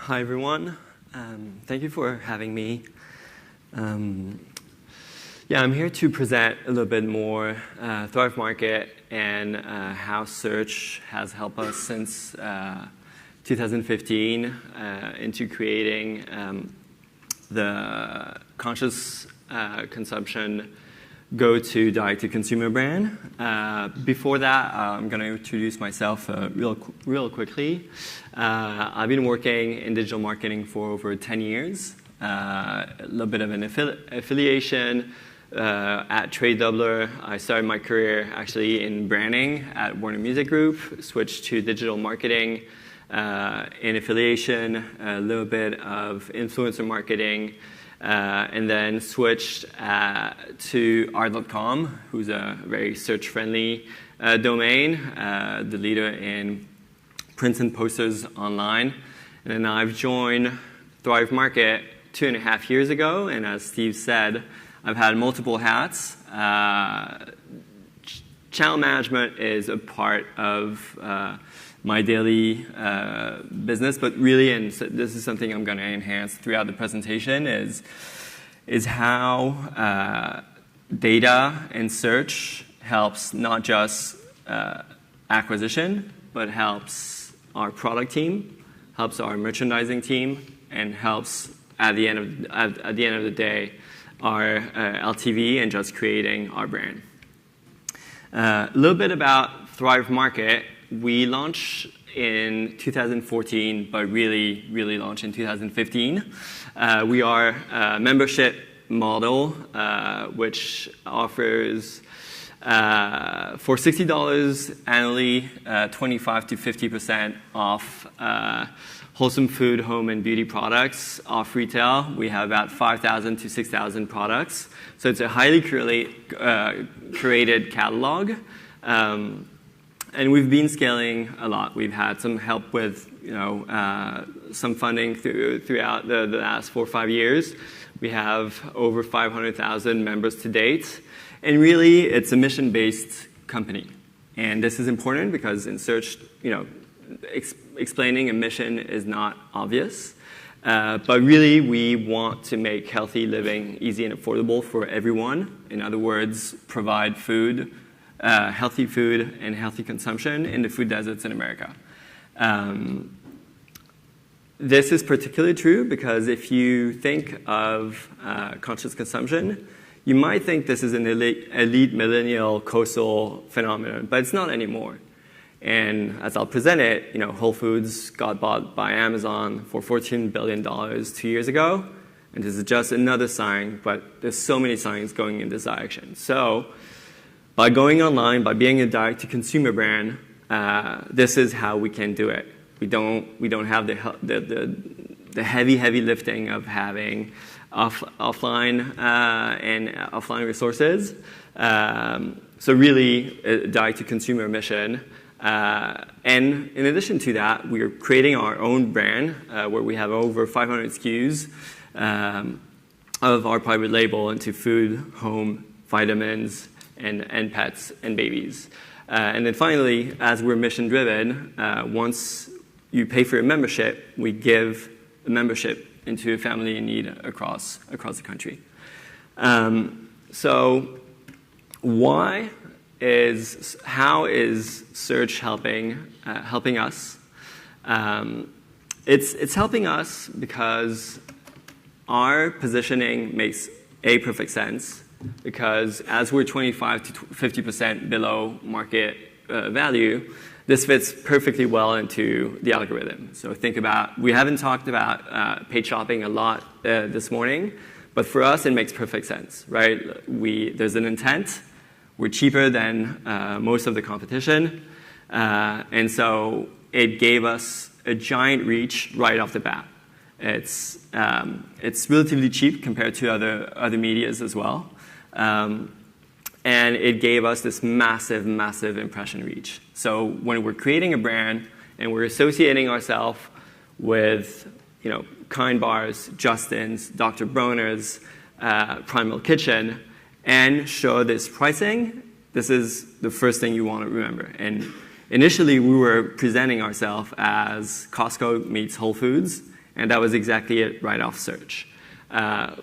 Hi, everyone. Thank you for having me. I'm here to present a little bit more Thrive Market and how search has helped us since 2015 into creating the conscious consumption go-to direct-to-consumer brand. Before that, I'm going to introduce myself real quickly. I've been working in digital marketing for over 10 years. A little bit of an affiliation at Trade Doubler. I started my career actually in branding at Warner Music Group, switched to digital marketing in affiliation, a little bit of influencer marketing, and then switched to r.com, who's a very search-friendly domain, the leader in prints and posters online. And then I've joined Thrive Market 2.5 years ago, and as Steve said, I've had multiple hats. Channel management is a part of my daily business, but really, and this is something I'm going to enhance throughout the presentation, is how data and search helps not just acquisition, but helps our product team, helps our merchandising team, and helps at the end of the day our LTV and just creating our brand. A little bit about Thrive Market. We launched in 2014, but really launched in 2015. We are a membership model, which offers for $60 annually, 25 to 50% off wholesome food, home, and beauty products off retail. We have about 5,000 to 6,000 products. So it's a highly curated catalog. And we've been scaling a lot. We've had some help with some funding throughout the last 4 or 5 years. We have over 500,000 members to date. And really, it's a mission-based company. And this is important because in search, explaining a mission is not obvious. But really, we want to make healthy living easy and affordable for everyone. In other words, provide food, healthy food and healthy consumption in the food deserts in America. This is particularly true because if you think of conscious consumption, you might think this is an elite millennial coastal phenomenon, but it's not anymore. And as I'll present it, Whole Foods got bought by Amazon for $14 billion 2 years ago. And this is just another sign, but there's so many signs going in this direction. So by going online, by being a direct-to-consumer brand, this is how we can do it. We don't have the heavy lifting of having offline and offline resources. So really, a direct-to-consumer mission. And in addition to that, we are creating our own brand where we have over 500 SKUs of our private label into food, home, vitamins, and pets and babies. And then finally, as we're mission-driven, once you pay for your membership, we give a membership into a family in need across the country. So how is search helping us? It's helping us because our positioning makes perfect sense. Because as we're 25 to 50% below market value, this fits perfectly well into the algorithm. So think about, we haven't talked about paid shopping a lot this morning, but for us it makes perfect sense, right? There's an intent. We're cheaper than most of the competition. And so it gave us a giant reach right off the bat. It's relatively cheap compared to other medias as well. And it gave us this massive impression reach. So when we're creating a brand and we're associating ourselves with, Kind Bars, Justin's, Dr. Bronner's, Primal Kitchen, and show this pricing, this is the first thing you want to remember. And initially, we were presenting ourselves as Costco meets Whole Foods, And that was exactly it right off search.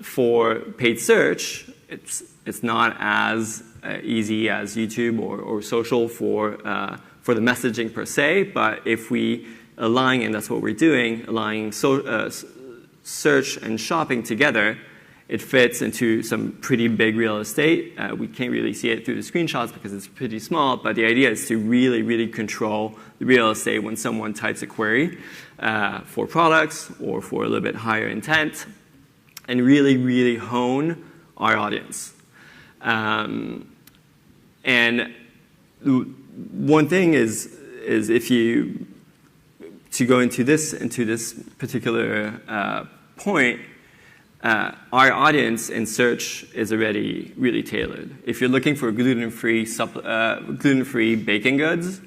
For paid search, it's not as easy as YouTube or social for the messaging per se, but if we align, and that's what we're doing, aligning search and shopping together, it fits into some pretty big real estate. We can't really see it through the screenshots because it's pretty small, but the idea is to really, really control the real estate when someone types a query for products or for a little bit higher intent, and really, really hone our audience. And one thing is if you, to go into this particular point, our audience in search is already really tailored. If you're looking for gluten-free baking goods,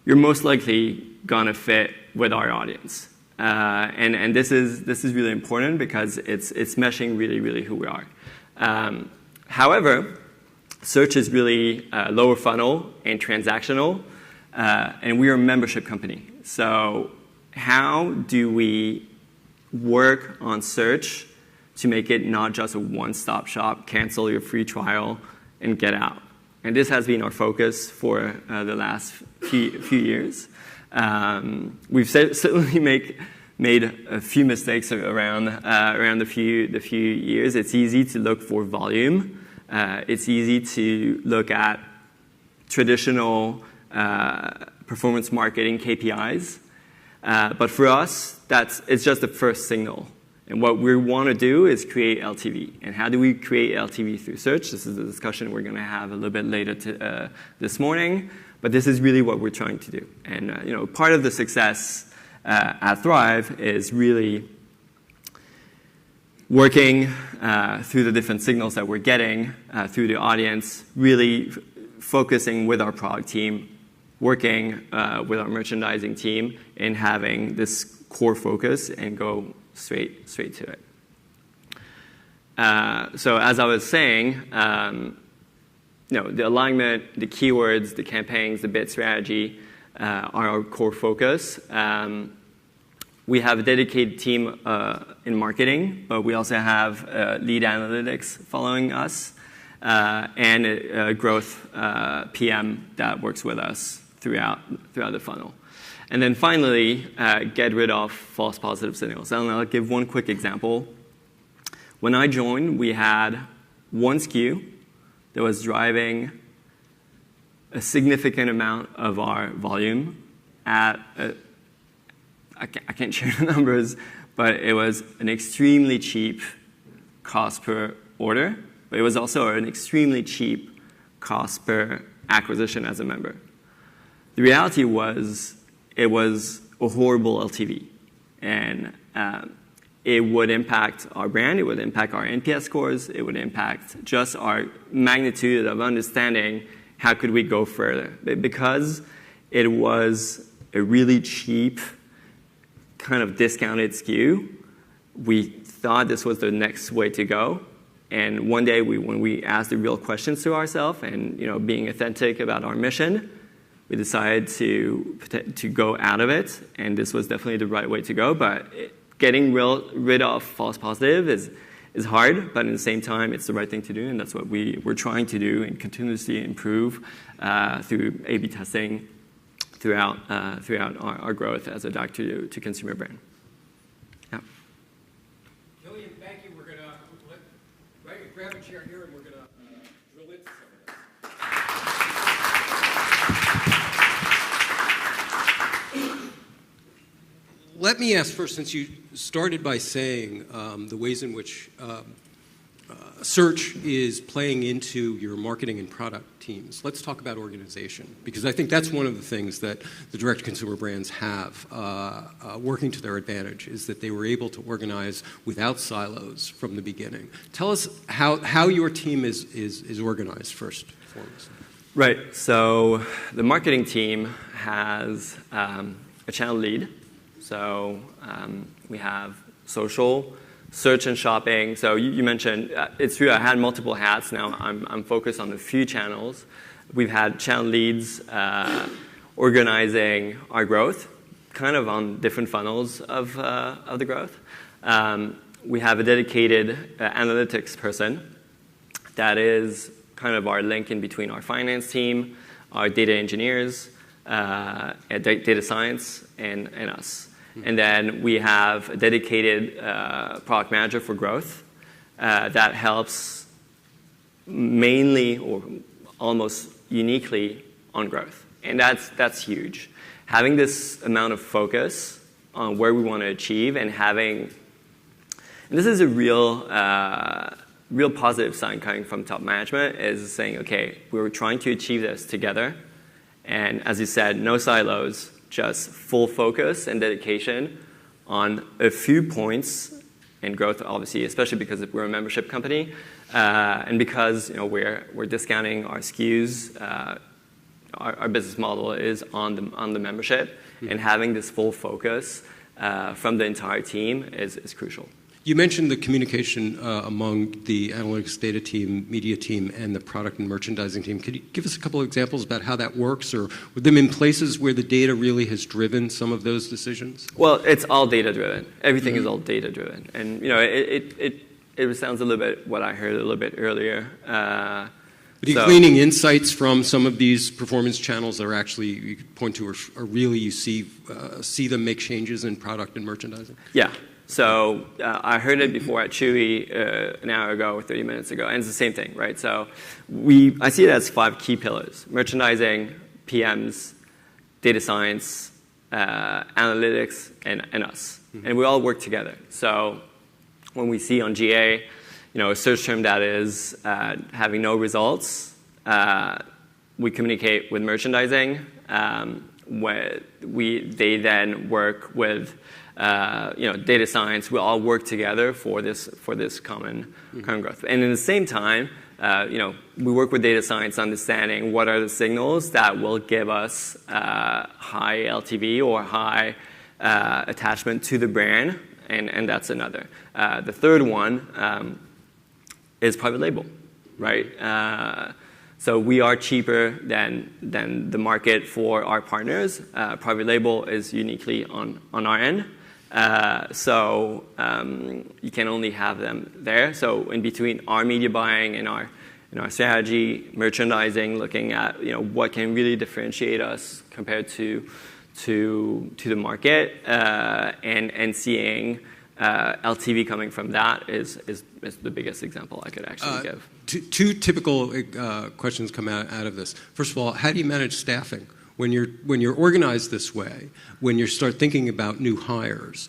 you're most likely gonna fit with our audience. And this is really important because it's meshing really, really who we are. However, search is really lower funnel and transactional, and we are a membership company. So how do we work on search to make it not just a one-stop shop, cancel your free trial, and get out? And this has been our focus for the last few years. We've certainly made a few mistakes around the few years. It's easy to look for volume. It's easy to look at traditional performance marketing KPIs. But for us, it's just the first signal. And what we want to do is create LTV. And how do we create LTV through search? This is a discussion we're going to have a little bit later this morning. But this is really what we're trying to do. And part of the success at Thrive is really working through the different signals that we're getting through the audience, really focusing with our product team, working with our merchandising team, and having this core focus and go straight to it. So as I was saying, the alignment, the keywords, the campaigns, the bid strategy are our core focus. We have a dedicated team in marketing, but we also have lead analytics following us, and a growth PM that works with us throughout the funnel. And then finally, get rid of false positive signals. And I'll give one quick example. When I joined, we had one SKU that was driving a significant amount of our volume at I can't share the numbers, but it was an extremely cheap cost per order, but it was also an extremely cheap cost per acquisition as a member. The reality was it was a horrible LTV, and it would impact our brand, it would impact our NPS scores, it would impact just our magnitude of understanding how could we go further. Because it was a really cheap, kind of discounted SKU, we thought this was the next way to go. And one day, when we asked the real questions to ourselves and being authentic about our mission, we decided to go out of it. And this was definitely the right way to go. But getting rid of false positive is hard, but at the same time, it's the right thing to do. And that's what we're trying to do and continuously improve through A/B testing throughout our growth as a direct-to-consumer brand. Yeah. Killian, thank you. We're going to grab a chair here, and we're going to drill into some of this. Let me ask first, since you started by saying the ways in which search is playing into your marketing and product teams. Let's talk about organization, because I think that's one of the things that the direct-to-consumer brands have working to their advantage, is that they were able to organize without silos from the beginning. Tell us how your team is organized first and foremost. Right. So the marketing team has a channel lead. So we have social, search and shopping. So you mentioned, it's true, I had multiple hats. Now I'm focused on a few channels. We've had channel leads organizing our growth, kind of on different funnels of the growth. We have a dedicated analytics person that is kind of our link in between our finance team, our data engineers, data science, and us. And then we have a dedicated product manager for growth that helps mainly or almost uniquely on growth. And that's huge. Having this amount of focus on where we want to achieve and this is a real positive sign coming from top management, is saying, okay, we're trying to achieve this together. And as you said, no silos, just full focus and dedication on a few points in growth, obviously, especially because we're a membership company, and because we're discounting our SKUs. Our business model is on the membership, and having this full focus from the entire team is crucial. You mentioned the communication among the analytics data team, media team, and the product and merchandising team. Could you give us a couple of examples about how that works, or with them in places where the data really has driven some of those decisions? Well, it's all data-driven. Everything is all data-driven. And it sounds a little bit what I heard a little bit earlier. But are you gleaning insights from some of these performance channels that are actually, you could point to, or really you see them make changes in product and merchandising? Yeah. So I heard it before at Chewy an hour ago or 30 minutes ago, and it's the same thing, right? So I see it as 5 key pillars: merchandising, PMs, data science, analytics, and us. And we all work together. So when we see on GA, a search term that is having no results, we communicate with merchandising. They then work with data science. We all work together for this common growth. And in the same time, we work with data science, understanding what are the signals that will give us high LTV or high attachment to the brand, and that's another. The third one is private label, right? So we are cheaper than the market for our partners. Private label is uniquely on our end. So you can only have them there. So in between our media buying and our strategy, merchandising, looking at what can really differentiate us compared to the market, and seeing LTV coming from that is the biggest example I could actually give. Two typical questions come out of this. First of all, how do you manage staffing? When you're organized this way, when you start thinking about new hires,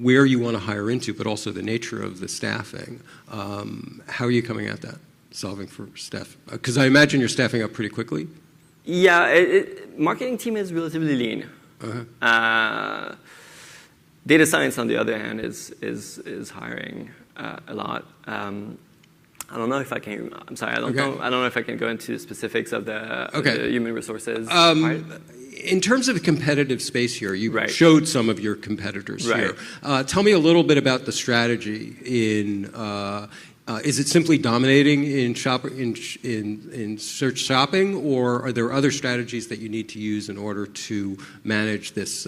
where you want to hire into, but also the nature of the staffing, how are you coming at that, solving for staff? Because I imagine you're staffing up pretty quickly. Yeah, marketing team is relatively lean. Data science, on the other hand, is hiring a lot. I don't know if I can. I'm sorry. I don't know if I can go into the specifics of the human resources part. In terms of the competitive space here, you showed some of your competitors here. Tell me a little bit about the strategy in. Is it simply dominating in search shopping, or are there other strategies that you need to use in order to manage this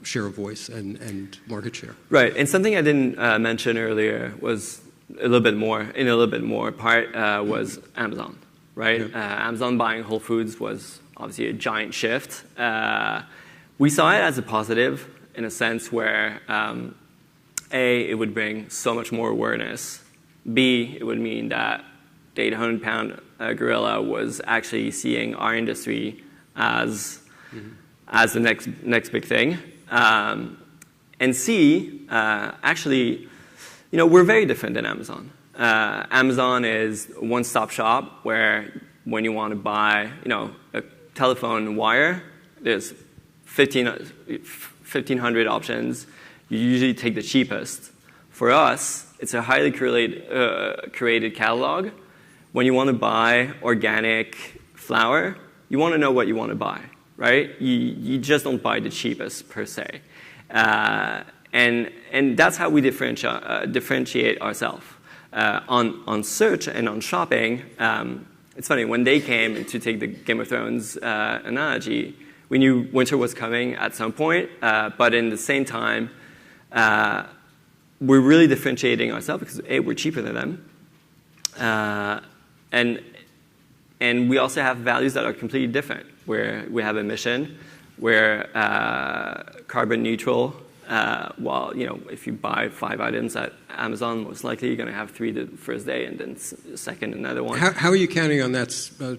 share of voice and market share? Right, and something I didn't mention earlier was a little bit more part was Amazon, right? Amazon buying Whole Foods was obviously a giant shift. We saw it as a positive in a sense where A, it would bring so much more awareness. B, it would mean that the 800-pound gorilla was actually seeing our industry as the next big thing. And C, actually, we're very different than Amazon. Amazon is a one-stop shop where when you want to buy, a telephone wire, there's 1,500 options. You usually take the cheapest. For us, it's a highly curated catalog. When you want to buy organic flour, you want to know what you want to buy, right? You just don't buy the cheapest per se. And that's how we differentiate ourselves. On search and on shopping, it's funny, when they came to take the Game of Thrones analogy, We knew winter was coming at some point, but in the same time, we're really differentiating ourselves because A, we're cheaper than them, and we also have values that are completely different. Where we have a mission, we're carbon neutral. While if you buy 5 items at Amazon, most likely you're going to have 3 the first day, and then second another one. How are you counting on that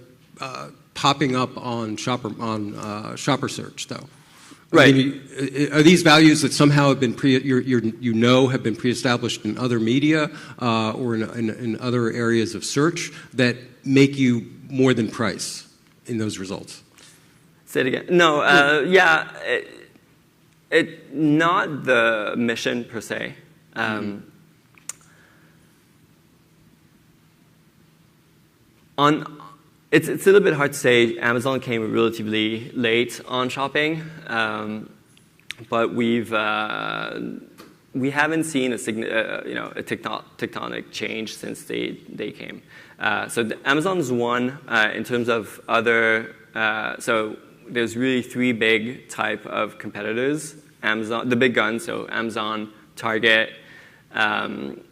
popping up on shopper search though? Right. I mean, are these values that somehow have been have been pre-established in other media or in other areas of search that make you more than price in those results? Say it again. No. It not the mission per se. It's a little bit hard to say. Amazon came relatively late on shopping, but we haven't seen a tectonic change since they came. So Amazon's one in terms of other. So there's really 3 big type of competitors. Amazon, the big guns. So Amazon, Target, Jet.com,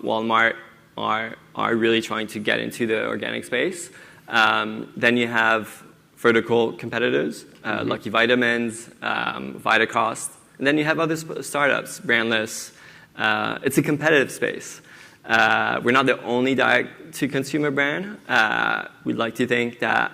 Walmart are really trying to get into the organic space. Then you have vertical competitors, Lucky Vitamins, Vitacost. And then you have other startups, Brandless. It's a competitive space. We're not the only direct-to-consumer brand. We'd like to think that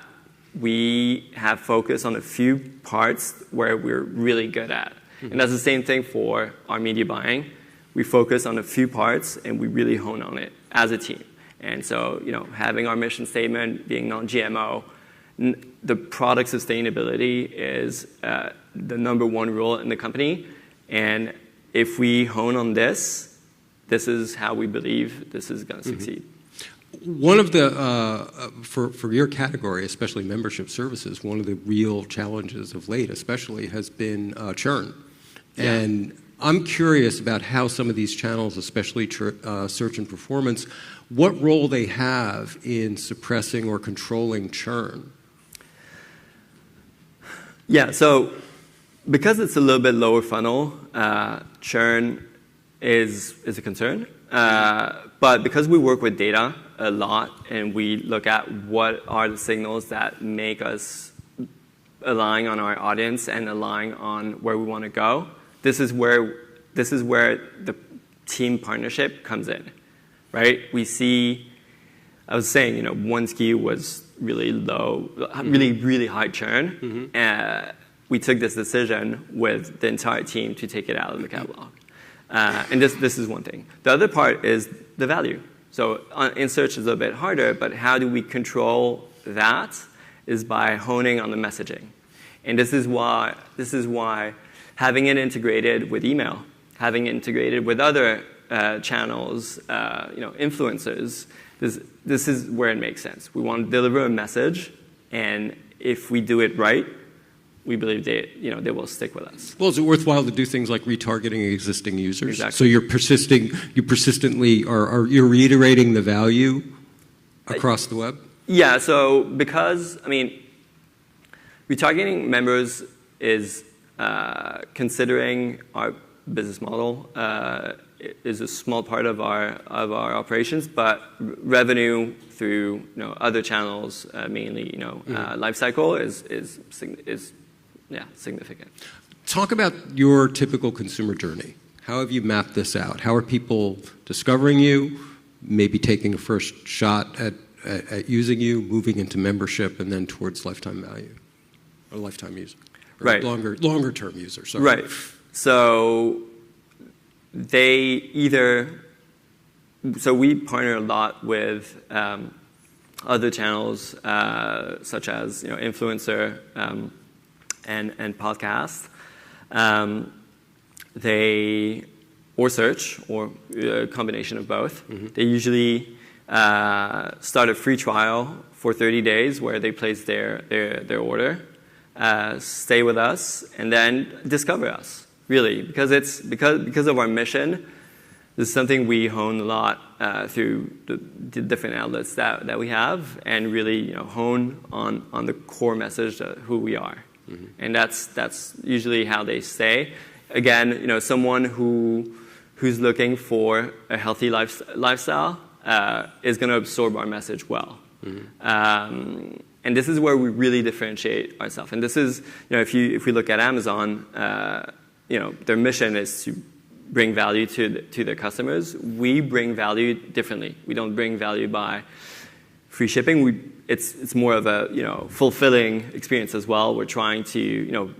we have focused on a few parts where we're really good at. And that's the same thing for our media buying. We focus on a few parts, and we really hone on it as a team. And so, having our mission statement being non-GMO, the product sustainability is the #1 rule in the company. And if we hone on this is how we believe this is going to succeed. One of the, for your category, especially membership services, one of the real challenges of late especially has been churn. Yeah. And I'm curious about how some of these channels, especially search and performance, what role they have in suppressing or controlling churn. Yeah, so because it's a little bit lower funnel, churn is a concern. But because we work with data a lot and we look at what are the signals that make us align on our audience and align on where we want to go, this is where the team partnership comes in, right? We see, I was saying, one SKU was really low, really high churn. We took this decision with the entire team to take it out of the catalog. And this is one thing. The other part is the value. So in search is a little bit harder, but how do we control that is by honing on the messaging. And this is why having it integrated with email, having it integrated with other channels, influencers, this is where it makes sense. We want to deliver a message, and if we do it right, we believe they will stick with us. Well, is it worthwhile to do things like retargeting existing users? Exactly. So you're persistently you're reiterating the value across the web? Yeah, so because, retargeting members is considering our business model is a small part of our operations, but revenue through other channels, mainly life cycle is significant. Talk about your typical consumer journey. How have you mapped this out? How are people discovering you, maybe taking a first shot at using you, moving into membership, and then towards lifetime value or lifetime user? Or right. Longer term user. Sorry. Right. So we partner a lot with other channels such as influencer and podcast. Or search, or a combination of both. They usually start a free trial for 30 days where they place their order, stay with us, and then discover us. Really, because of our mission, This is something we hone a lot through the different outlets that we have, and really hone on the core message of who we are. Mm-hmm. And that's usually how they stay. Again, someone who's looking for a healthy lifestyle is going to absorb our message well. Mm-hmm. And this is where we really differentiate ourselves. And this is, if we look at Amazon, their mission is to bring value to their customers. We bring value differently. We don't bring value by free shipping. It's more of a fulfilling experience as well. We're trying to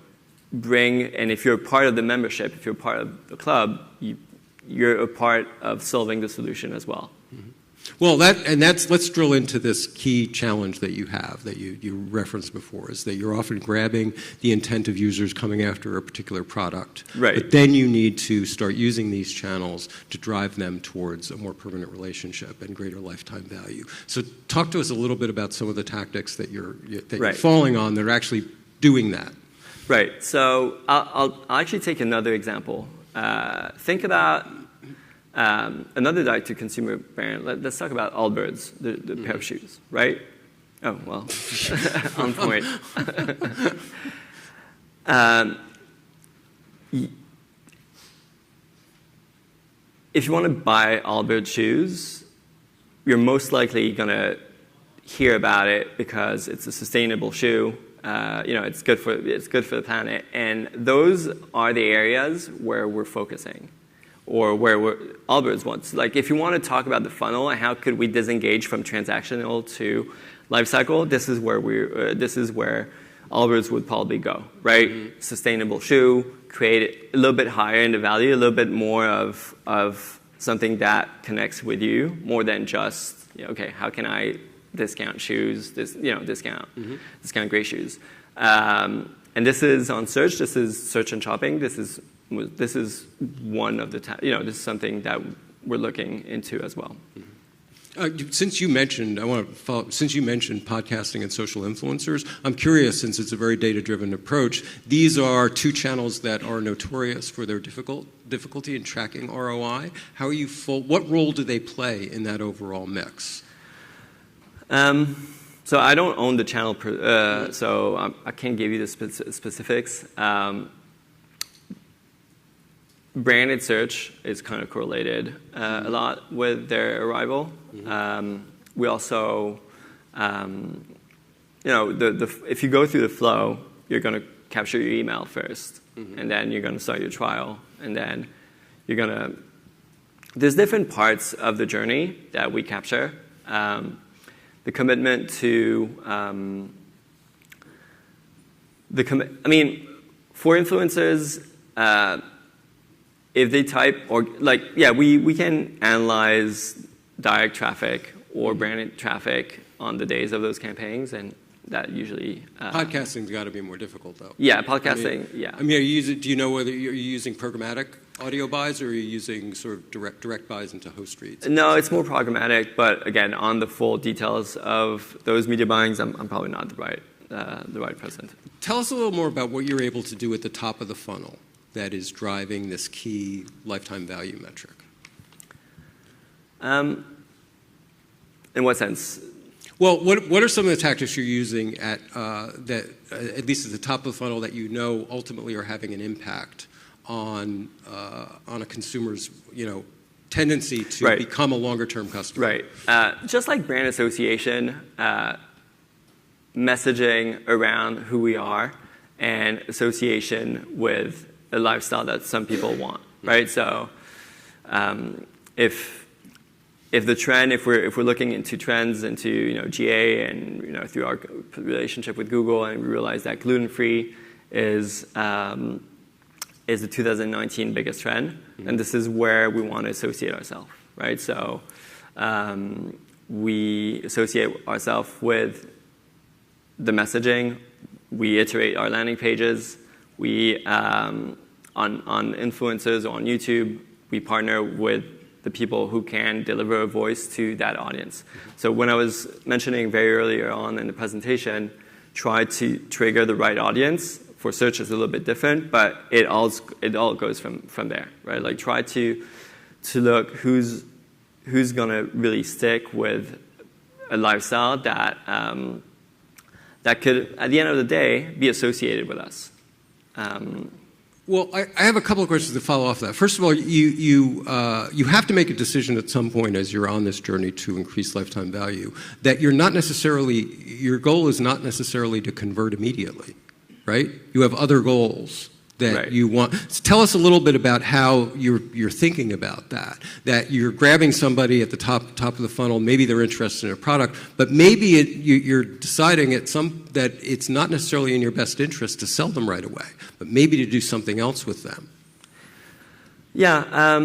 bring, and if you're part of the membership, if you're part of the club, you're a part of solving the solution as well. Mm-hmm. Well, let's drill into this key challenge that you have, that you referenced before, is that you're often grabbing the intent of users coming after a particular product. Right. But then you need to start using these channels to drive them towards a more permanent relationship and greater lifetime value. So talk to us a little bit about some of the tactics that you're falling on that are actually doing that. Right. So I'll actually take another example. Think about another direct-to-consumer brand. Let's talk about Aubert, the pair of shoes, right? Oh, well, on point. If you want to buy Aubert shoes, you're most likely going to hear about it because it's a sustainable shoe. It's good for the planet, and those are the areas where we're focusing. Or where Albert's wants. Like, if you want to talk about the funnel and how could we disengage from transactional to life cycle, this is where Albert's would probably go, right? Mm-hmm. Sustainable shoe, create it a little bit higher in the value, a little bit more of something that connects with you more than just okay, how can I discount shoes? Discount great shoes. And this is on search. This is search and shopping. This is one of the this is something that we're looking into as well. Since you mentioned podcasting and social influencers, I'm curious, since it's a very data-driven approach, these are two channels that are notorious for their difficulty in tracking ROI. How are you what role do they play in that overall mix? So I don't own the channel, so I can't give you the specifics. Branded search is kind of correlated a lot with their arrival. Mm-hmm. We also, if you go through the flow, you're going to capture your email first, mm-hmm. and then you're going to start your trial, and then you're going to. There's different parts of the journey that we capture. The commitment to for influencers. If they type, we can analyze direct traffic or branded traffic on the days of those campaigns, and that usually... Podcasting's got to be more difficult, though. Yeah, podcasting, do you know whether you're using programmatic audio buys, or are you using sort of direct buys into host reads? No, it's more programmatic, but again, on the full details of those media buyings, I'm probably not the right person. Tell us a little more about what you're able to do at the top of the funnel that is driving this key lifetime value metric. In what sense? Well, what are some of the tactics you're using at least at the top of the funnel, that ultimately are having an impact on a consumer's tendency to become a longer term customer? Right. Just like brand association, messaging around who we are, and association with a lifestyle that some people want, right? So, if the trend, if we're looking into trends into GA and through our relationship with Google, and we realize that gluten-free is the 2019 biggest trend, and this is where we want to associate ourselves, right? So, we associate ourselves with the messaging. We iterate our landing pages. We, on influencers or on YouTube, we partner with the people who can deliver a voice to that audience. So when I was mentioning very earlier on in the presentation, try to trigger the right audience. For search, it's a little bit different, but it all goes from there, right? Like, try to to look who's going to really stick with a lifestyle that that could, at the end of the day, be associated with us. Well, I have a couple of questions to follow off that. First of all, you have to make a decision at some point as you're on this journey to increase lifetime value that you're not necessarily, your goal is not necessarily to convert immediately, right? You have other goals that you want. Tell us a little bit about how you're thinking about that. That you're grabbing somebody at the top of the funnel, maybe they're interested in a product, but maybe you're deciding that it's not necessarily in your best interest to sell them right away, but maybe to do something else with them. Yeah,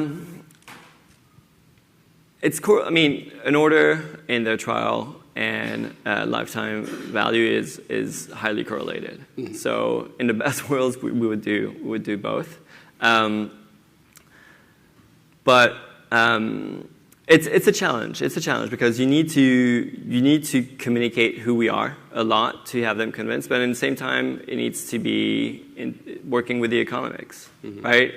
it's cool. I mean, an order in the trial and lifetime value is highly correlated. Mm-hmm. So in the best worlds, we would do both. But it's a challenge. It's a challenge because you need to communicate who we are a lot to have them convinced. But at the same time, it needs to be working with the economics, mm-hmm. right?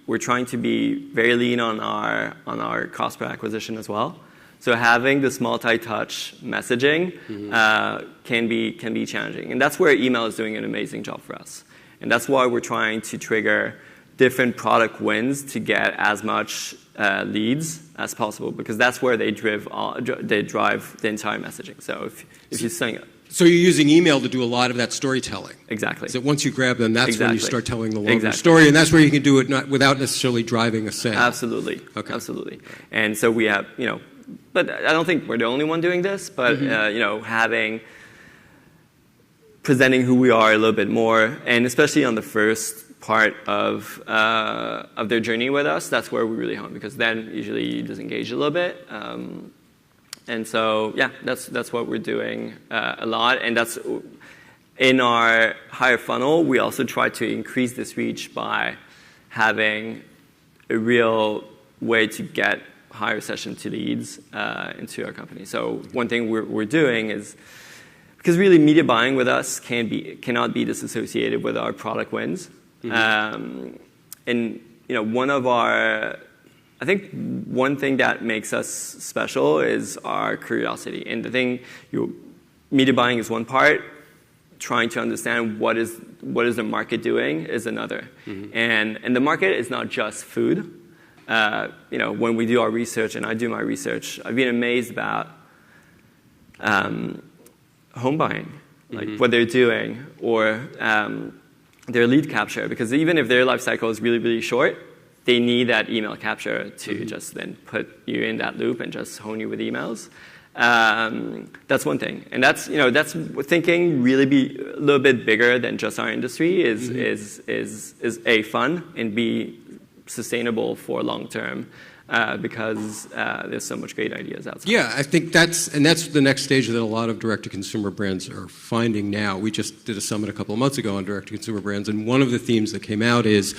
We're trying to be very lean on our cost per acquisition as well. So having this multi-touch messaging mm-hmm. Can be challenging, and that's where email is doing an amazing job for us. And that's why we're trying to trigger different product wins to get as much leads as possible, because that's where they drive the entire messaging. So if you're saying So you're using email to do a lot of that storytelling. Exactly. So once you grab them, that's when you start telling the longer exactly. story, and that's where you can do it without necessarily driving a sale. Absolutely. Okay. Absolutely. And so we have, but I don't think we're the only one doing this, but, mm-hmm. Presenting who we are a little bit more, and especially on the first part of their journey with us, that's where we really hone, because then usually you disengage a little bit. And so, yeah, that's what we're doing a lot. And that's in our higher funnel, we also try to increase this reach by having a real way to get higher session to leads into our company. So one thing we're doing is, because really media buying with us cannot be disassociated with our product wins. Mm-hmm. And I think one thing that makes us special is our curiosity. And the thing, media buying is one part. Trying to understand what is the market doing is another. Mm-hmm. And the market is not just food. When we do our research, and I do my research, I've been amazed about home buying, like mm-hmm. what they're doing, or their lead capture. Because even if their life cycle is really, really short, they need that email capture to mm-hmm. just then put you in that loop and just hone you with emails. That's one thing, and that's thinking really be a little bit bigger than just our industry is mm-hmm. is A, fun, and B, sustainable for long term. Because there's so much great ideas outside. Yeah, I think that's the next stage that a lot of direct-to-consumer brands are finding now. We just did a summit a couple of months ago on direct-to-consumer brands, and one of the themes that came out is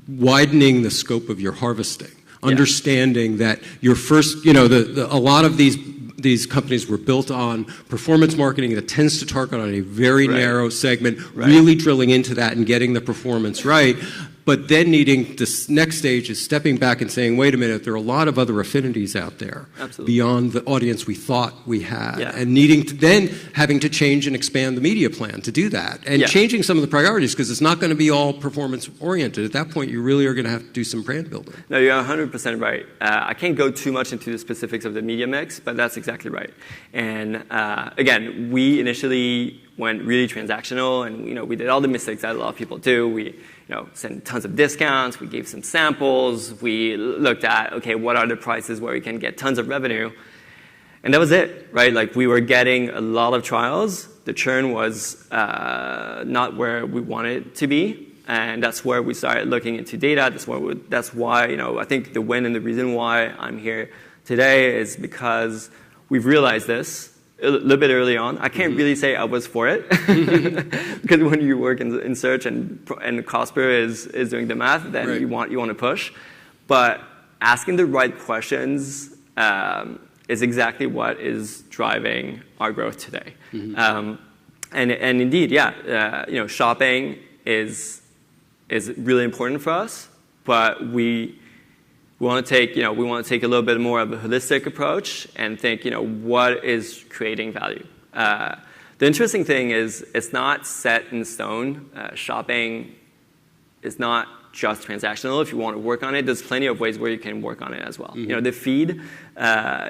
widening the scope of your harvesting, understanding that your first, a lot of these companies were built on performance marketing that tends to target on a very narrow segment, really drilling into that and getting the performance right. But then needing this next stage is stepping back and saying, wait a minute, there are a lot of other affinities out there beyond the audience we thought we had. Yeah. And having to change and expand the media plan to do that. And changing some of the priorities, because it's not going to be all performance oriented. At that point, you really are going to have to do some brand building. No, you're 100% right. I can't go too much into the specifics of the media mix, but that's exactly right. And again, we initially went really transactional, and we did all the mistakes that a lot of people do. We sent tons of discounts. We gave some samples. We looked at, okay, what are the prices where we can get tons of revenue? And that was it, right? Like, we were getting a lot of trials. The churn was not where we wanted it to be. And that's where we started looking into data. That's why, I think the win and the reason why I'm here today is because we've realized this a little bit early on. I can't really say I was for it, because when you work in search and cost per is doing the math, then you want to push. But asking the right questions is exactly what is driving our growth today. Mm-hmm. And indeed, shopping is really important for us, but we want to take a little bit more of a holistic approach and think, what is creating value. The interesting thing is it's not set in stone. Shopping is not just transactional. If you want to work on it, there's plenty of ways where you can work on it as well. The feed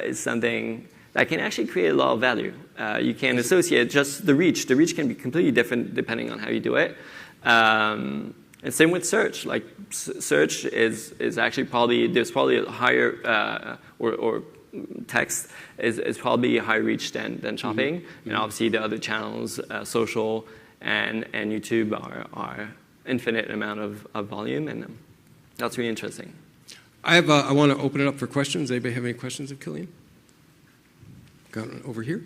is something that can actually create a lot of value. You can associate just the reach. The reach can be completely different depending on how you do it. And same with search. Like search is actually there's probably a higher or text is probably a higher reach than shopping. And obviously the other channels, social and YouTube are infinite amount of volume, and that's really interesting. I want to open it up for questions. Anybody have any questions of Killian? Got one over here.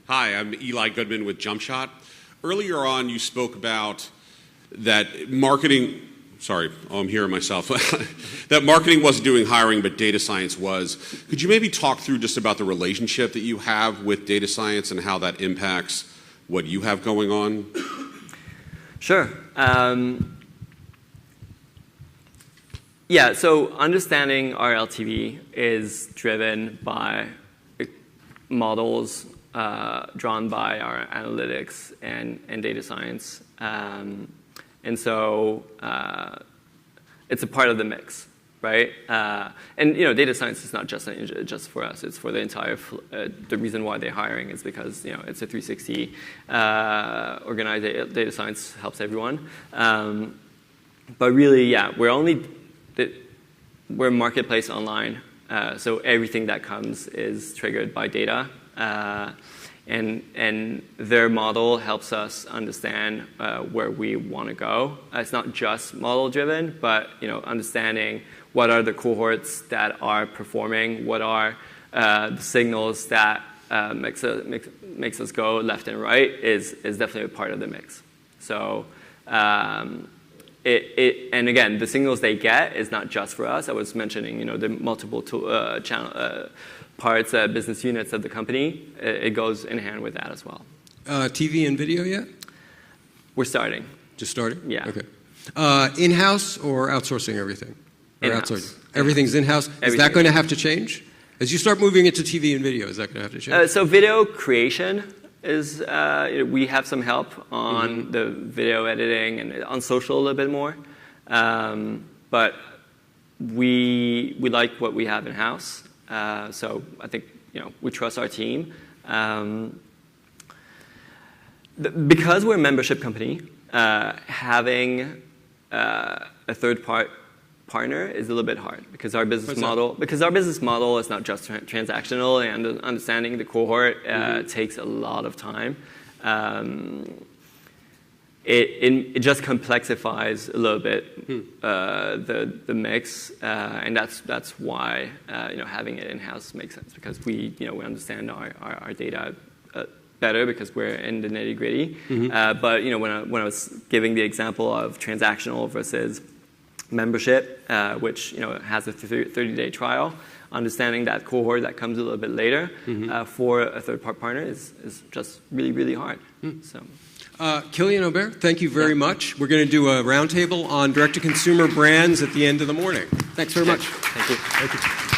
Hi, I'm Eli Goodman with JumpShot. Earlier on, you spoke about that marketing. Sorry, I'm hearing myself. That marketing wasn't doing hiring, but data science was. Could you maybe talk through just about the relationship that you have with data science and how that impacts what you have going on? Sure. Yeah, so understanding our LTV is driven by models drawn by our analytics and data science. And so it's a part of the mix, right? And data science is not just for us; it's for the entire. The reason why they're hiring is because it's a 360 organized data science helps everyone. But really, yeah, we're a marketplace online, so everything that comes is triggered by data. And their model helps us understand where we want to go. It's not just model-driven, but understanding what are the cohorts that are performing, what are the signals that makes us go left and right is definitely a part of the mix. So and again, the signals they get is not just for us. I was mentioning the multiple channel. Parts, business units of the company, it goes in hand with that as well. TV and video yet? We're starting. Just starting? Yeah. Okay. In-house or outsourcing everything? Or in-house. Outsourcing? Everything's in-house? Is that going to have to change? As you start moving into TV and video, is that going to have to change? So video creation is, we have some help on the video editing and on social a little bit more. But we like what we have in-house. So I think we trust our team. Because we're a membership company, having a third partner is a little bit hard because our business model is not just transactional, and understanding the cohort takes a lot of time. It just complexifies a little bit the mix, and that's why having it in-house makes sense, because we understand our data better because we're in the nitty-gritty. But when I was giving the example of transactional versus membership, which has a 30-day trial, understanding that cohort that comes a little bit later for a third-party partner is just really, really hard. So. Killian, Aubert, thank you very much. We're going to do a roundtable on direct-to-consumer brands at the end of the morning. Thanks very much. Thank you. Thank you.